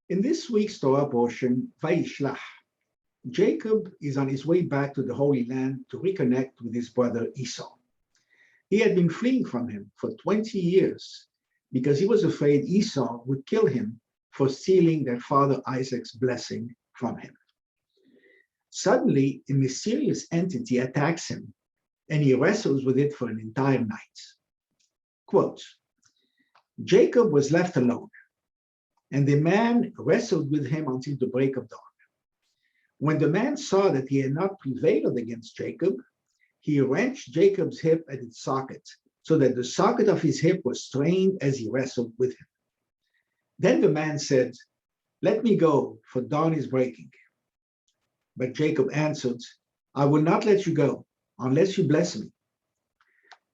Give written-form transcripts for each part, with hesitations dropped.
In this week's Torah portion, Vayishlach, Jacob is on his way back to the Holy Land to reconnect with his brother Esau. He had been fleeing from him for 20 years because he was afraid Esau would kill him for stealing their father Isaac's blessing from him. Suddenly, a mysterious entity attacks him, and he wrestles with it for an entire night. Quote, Jacob was left alone, and the man wrestled with him until the break of dawn. When the man saw that he had not prevailed against Jacob, he wrenched Jacob's hip at its socket, so that the socket of his hip was strained as he wrestled with him. Then the man said, "Let me go, for dawn is breaking." But Jacob answered, "I will not let you go, unless you bless me."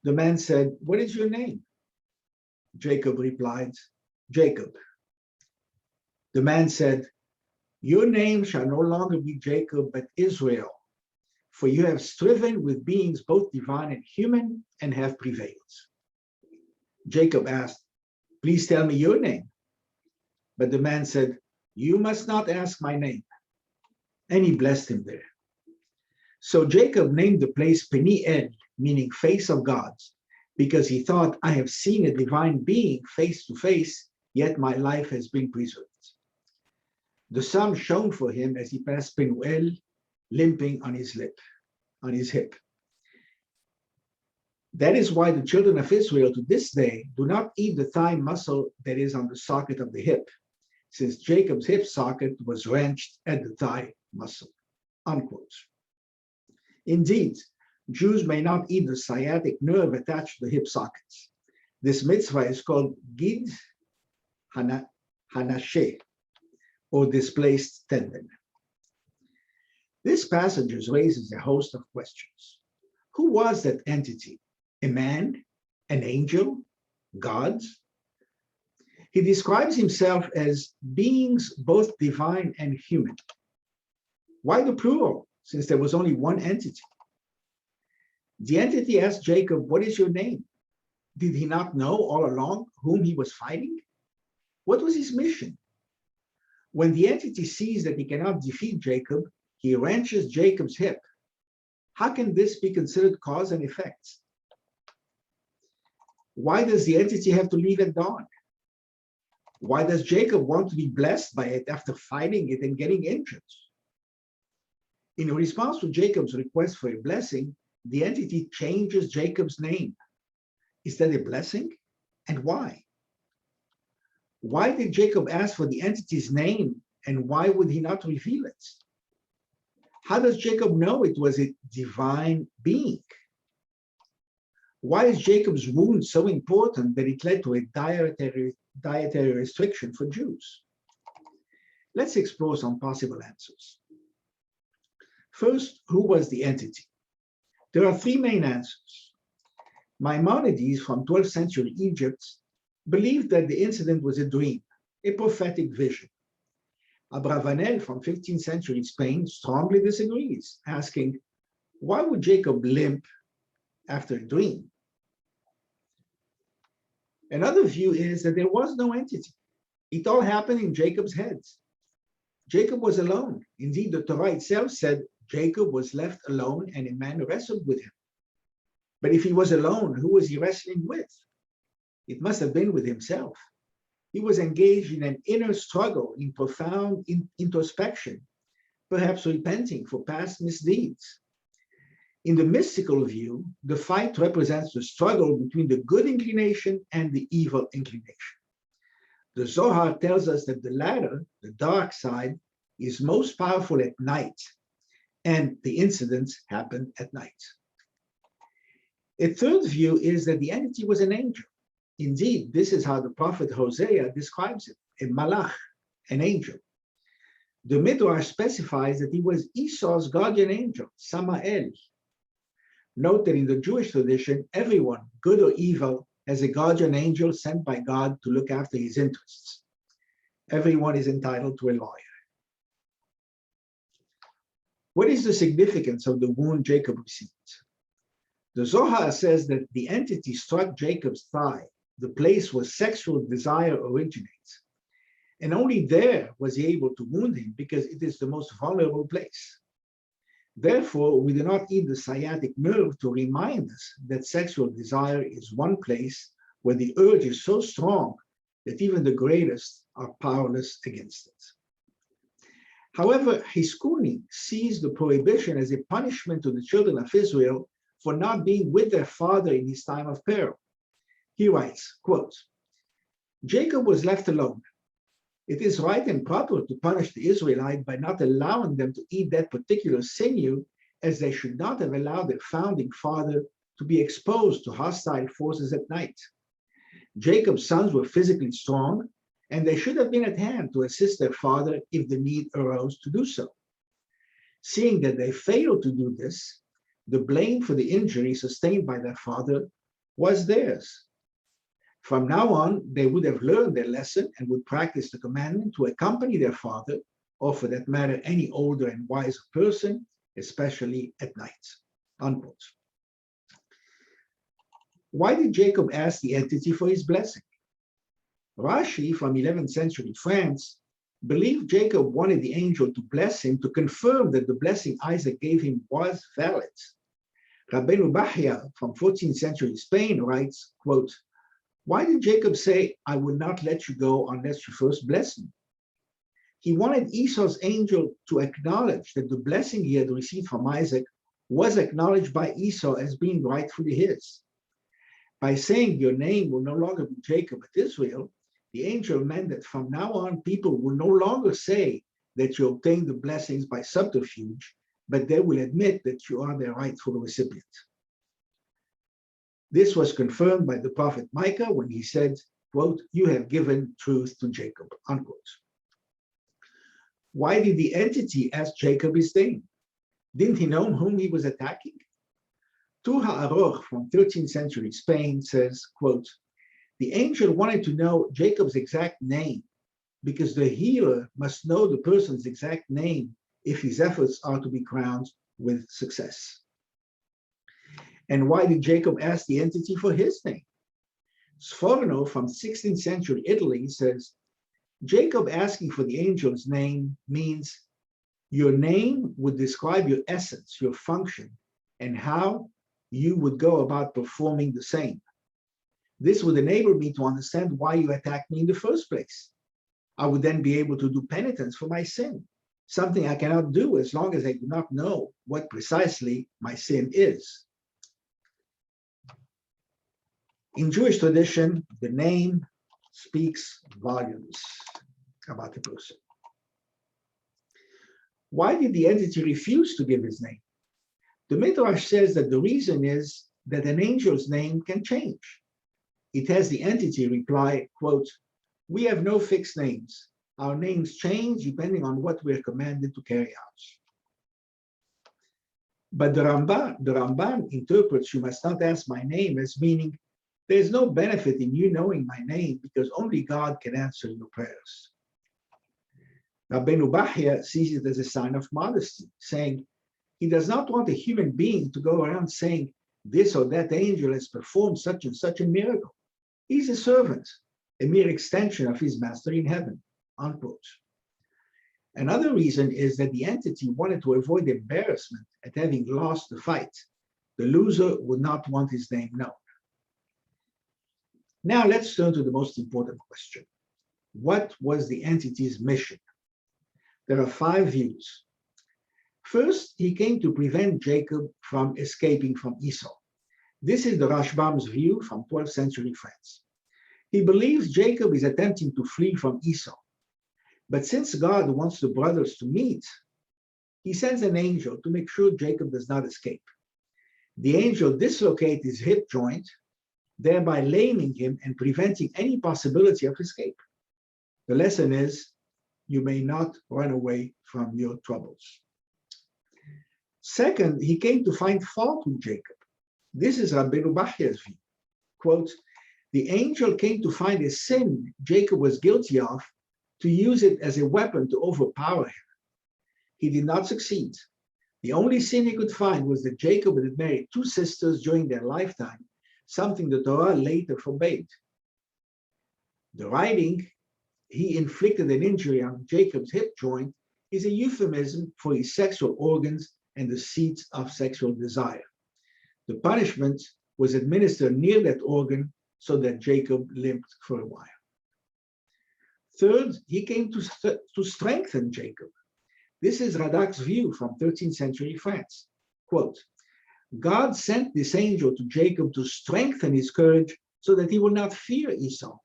The man said, "What is your name?" Jacob replied, "Jacob." The man said, "Your name shall no longer be Jacob, but Israel, for you have striven with beings both divine and human, and have prevailed." Jacob asked, "Please tell me your name." But the man said, "You must not ask my name." And he blessed him there. So Jacob named the place Peniel, meaning face of God, because he thought, "I have seen a divine being face to face, yet my life has been preserved." The sun shone for him as he passed Penuel, limping on his hip. That is why the children of Israel to this day do not eat the thigh muscle that is on the socket of the hip, since Jacob's hip socket was wrenched at the thigh muscle. Unquote. Indeed, Jews may not eat the sciatic nerve attached to the hip sockets. This mitzvah is called Gid Hanasheh, or displaced tendon. This passage raises a host of questions. Who was that entity? A man? An angel? God? He describes himself as beings both divine and human. Why the plural, since there was only one entity? The entity asked Jacob, "What is your name?" Did he not know all along whom he was fighting? What was his mission? When the entity sees that he cannot defeat Jacob, he wrenches Jacob's hip. How can this be considered cause and effect? Why does the entity have to leave at dawn? Why does Jacob want to be blessed by it after fighting it and getting injured? In response to Jacob's request for a blessing, the entity changes Jacob's name. Is that a blessing? And why? Why did Jacob ask for the entity's name, and why would he not reveal it? How does Jacob know it was a divine being? Why is Jacob's wound so important that it led to a dietary restriction for Jews? Let's explore some possible answers. First, who was the entity? There are three main answers. Maimonides from 12th century Egypt believed that the incident was a dream, a prophetic vision. Abravanel from 15th century Spain strongly disagrees, asking, why would Jacob limp after a dream? Another view is that there was no entity. It all happened in Jacob's head. Jacob was alone. Indeed, the Torah itself said Jacob was left alone and a man wrestled with him. But if he was alone, who was he wrestling with? It must have been with himself. He was engaged in an inner struggle, in profound introspection, perhaps repenting for past misdeeds. In the mystical view, the fight represents the struggle between the good inclination and the evil inclination. The Zohar tells us that the latter, the dark side, is most powerful at night, and the incidents happened at night. A third view is that the entity was an angel. Indeed, this is how the prophet Hosea describes it, a malach, an angel. The Midrash specifies that he was Esau's guardian angel, Samael. Note that in the Jewish tradition, everyone, good or evil, has a guardian angel sent by God to look after his interests. Everyone is entitled to a lawyer. What is the significance of the wound Jacob received? The Zohar says that the entity struck Jacob's thigh, the place where sexual desire originates. and only there was he able to wound him because it is the most vulnerable place. Therefore, we do not need the sciatic nerve to remind us that sexual desire is one place where the urge is so strong that even the greatest are powerless against it. However, Hiskuni sees the prohibition as a punishment to the children of Israel for not being with their father in his time of peril. He writes, quote, Jacob was left alone. It is right and proper to punish the Israelite by not allowing them to eat that particular sinew, as they should not have allowed their founding father to be exposed to hostile forces at night. Jacob's sons were physically strong, and they should have been at hand to assist their father if the need arose to do so. Seeing that they failed to do this, the blame for the injury sustained by their father was theirs. From now on, they would have learned their lesson and would practice the commandment to accompany their father, or for that matter, any older and wiser person, especially at night. Unquote. Why did Jacob ask the entity for his blessing? Rashi, from 11th century France, believed Jacob wanted the angel to bless him to confirm that the blessing Isaac gave him was valid. Rabbeinu Bahya, from 14th century Spain, writes, quote, why did Jacob say, I will not let you go unless you first bless me? He wanted Esau's angel to acknowledge that the blessing he had received from Isaac was acknowledged by Esau as being rightfully his. By saying your name will no longer be Jacob but Israel, the angel meant that from now on people will no longer say that you obtained the blessings by subterfuge, but they will admit that you are their rightful recipient. This was confirmed by the prophet Micah when he said, quote, you have given truth to Jacob, unquote. Why did the entity ask Jacob his name? Didn't he know whom he was attacking? Tur HaAroch from 13th century Spain says, quote, the angel wanted to know Jacob's exact name because the healer must know the person's exact name if his efforts are to be crowned with success. And why did Jacob ask the entity for his name? Sforno from 16th century Italy says, Jacob asking for the angel's name means your name would describe your essence, your function, and how you would go about performing the same. This would enable me to understand why you attacked me in the first place. I would then be able to do penitence for my sin, something I cannot do as long as I do not know what precisely my sin is. In Jewish tradition, the name speaks volumes about the person. Why did the entity refuse to give his name? The Midrash says that the reason is that an angel's name can change. It has the entity reply, quote, we have no fixed names. Our names change depending on what we're commanded to carry out. But the Ramban interprets you must not ask my name as meaning there's no benefit in you knowing my name because only God can answer your prayers. Rabbeinu Bahya sees it as a sign of modesty, saying he does not want a human being to go around saying this or that angel has performed such and such a miracle. He's a servant, a mere extension of his master in heaven, unquote. Another reason is that the entity wanted to avoid embarrassment at having lost the fight. The loser would not want his name known. Now let's turn to the most important question. What was the entity's mission? There are 5 views. First, he came to prevent Jacob from escaping from Esau. This is the Rashbam's view from 12th century France. He believes Jacob is attempting to flee from Esau. But since God wants the brothers to meet, he sends an angel to make sure Jacob does not escape. The angel dislocates his hip joint, thereby laming him and preventing any possibility of escape. The lesson is, you may not run away from your troubles. Second, he came to find fault with Jacob. This is Rabbeinu Bahya's view. Quote, the angel came to find a sin Jacob was guilty of, to use it as a weapon to overpower him. He did not succeed. The only sin he could find was that Jacob had married 2 sisters during their lifetime, something the Torah later forbade. The writing he inflicted an injury on Jacob's hip joint is a euphemism for his sexual organs and the seats of sexual desire. The punishment was administered near that organ so that Jacob limped for a while. Third, he came to strengthen Jacob. This is Radak's view from 13th century France. Quote, God sent this angel to Jacob to strengthen his courage so that he will not fear Esau.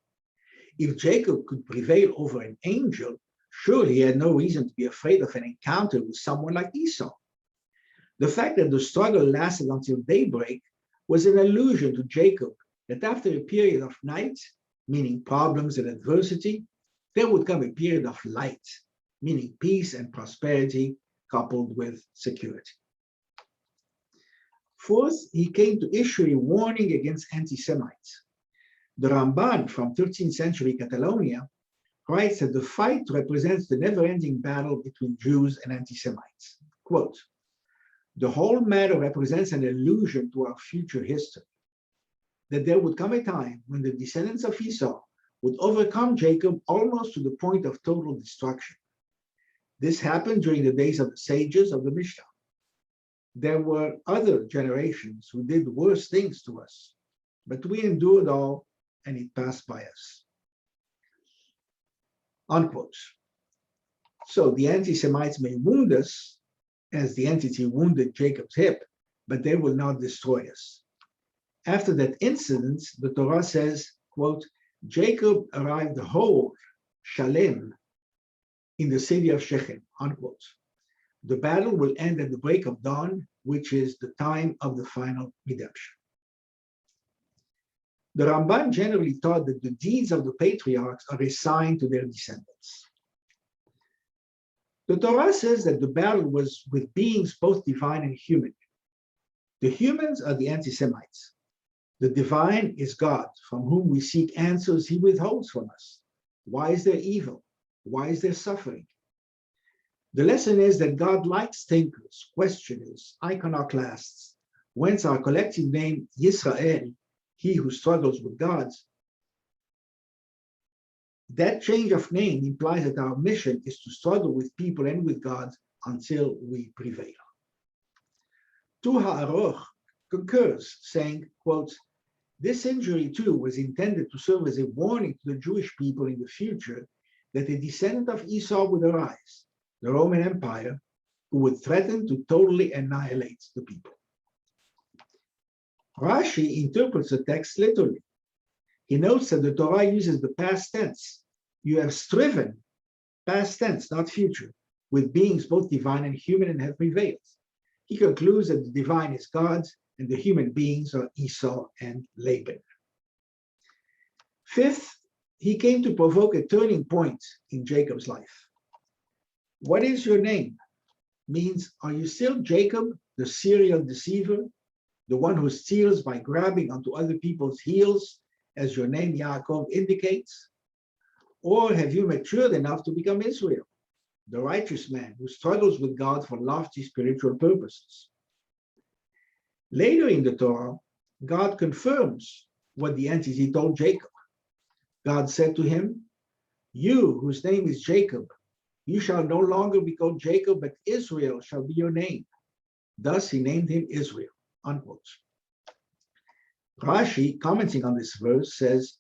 If Jacob could prevail over an angel, surely he had no reason to be afraid of an encounter with someone like Esau. The fact that the struggle lasted until daybreak was an allusion to Jacob that after a period of night, meaning problems and adversity, there would come a period of light, meaning peace and prosperity coupled with security. Fourth, he came to issue a warning against anti-Semites. The Ramban from 13th century Catalonia writes that the fight represents the never-ending battle between Jews and anti-Semites. Quote, the whole matter represents an allusion to our future history, that there would come a time when the descendants of Esau would overcome Jacob almost to the point of total destruction. This happened during the days of the sages of the Mishnah. There were other generations who did worse things to us, but we endured all and it passed by us. Unquote. So the anti-Semites may wound us as the entity wounded Jacob's hip, but they will not destroy us. After that incident, the Torah says, quote, Jacob arrived whole, shalem, in the city of Shechem, unquote. The battle will end at the break of dawn, which is the time of the final redemption. The Ramban generally taught that the deeds of the patriarchs are assigned to their descendants. The Torah says that the battle was with beings both divine and human. The humans are the anti-Semites. The divine is God, from whom we seek answers he withholds from us. Why is there evil? Why is there suffering? The lesson is that God likes thinkers, questioners, iconoclasts, whence our collective name, Yisrael, he who struggles with God. That change of name implies that our mission is to struggle with people and with God until we prevail. Tu Ha'aroch concurs, saying, quote, this injury too was intended to serve as a warning to the Jewish people in the future that a descendant of Esau would arise, the Roman Empire, who would threaten to totally annihilate the people. Rashi interprets the text literally. He notes that the Torah uses the past tense. You have striven, past tense, not future, with beings both divine and human and have prevailed. He concludes that the divine is God and the human beings are Esau and Laban. Fifth, he came to provoke a turning point in Jacob's life. What is your name? Means, are you still Jacob, the serial deceiver, the one who steals by grabbing onto other people's heels, as your name Yaakov indicates? Or have you matured enough to become Israel, the righteous man who struggles with God for lofty spiritual purposes? Later in the Torah, God confirms what the entity told Jacob. God said to him, you, whose name is Jacob, you shall no longer be called Jacob, but Israel shall be your name. Thus he named him Israel, unquote. Rashi, commenting on this verse, says,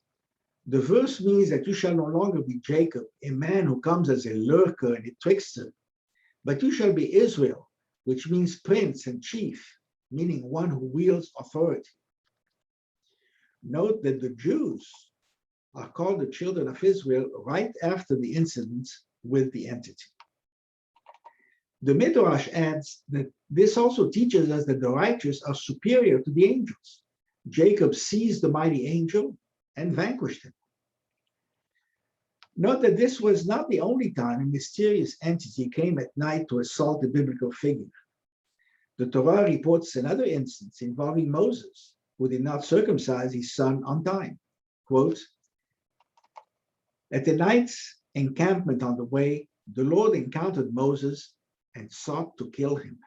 the verse means that you shall no longer be Jacob, a man who comes as a lurker and a trickster, but you shall be Israel, which means prince and chief, meaning one who wields authority. Note that the Jews are called the children of Israel right after the incident with the entity. The Midrash adds that this also teaches us that the righteous are superior to the angels. Jacob seized the mighty angel and vanquished him. Note that this was not the only time a mysterious entity came at night to assault a biblical figure. The Torah reports another instance involving Moses, who did not circumcise his son on time. Quote, at the night's encampment on the way, the Lord encountered Moses and sought to kill him.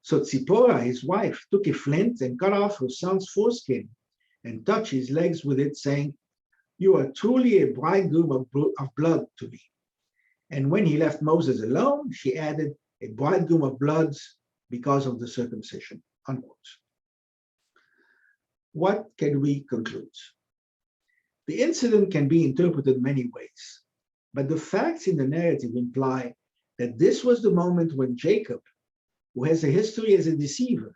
So Tzipporah, his wife, took a flint and cut off her son's foreskin and touched his legs with it, saying, You are truly a bridegroom of blood to me. And when he left Moses alone, she added, a bridegroom of bloods because of the circumcision. Unquote. What can we conclude? The incident can be interpreted many ways, but the facts in the narrative imply that this was the moment when Jacob, who has a history as a deceiver,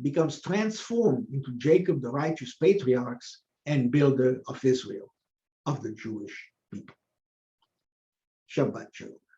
becomes transformed into Jacob, the righteous patriarch and builder of Israel, of the Jewish people. Shabbat Shalom.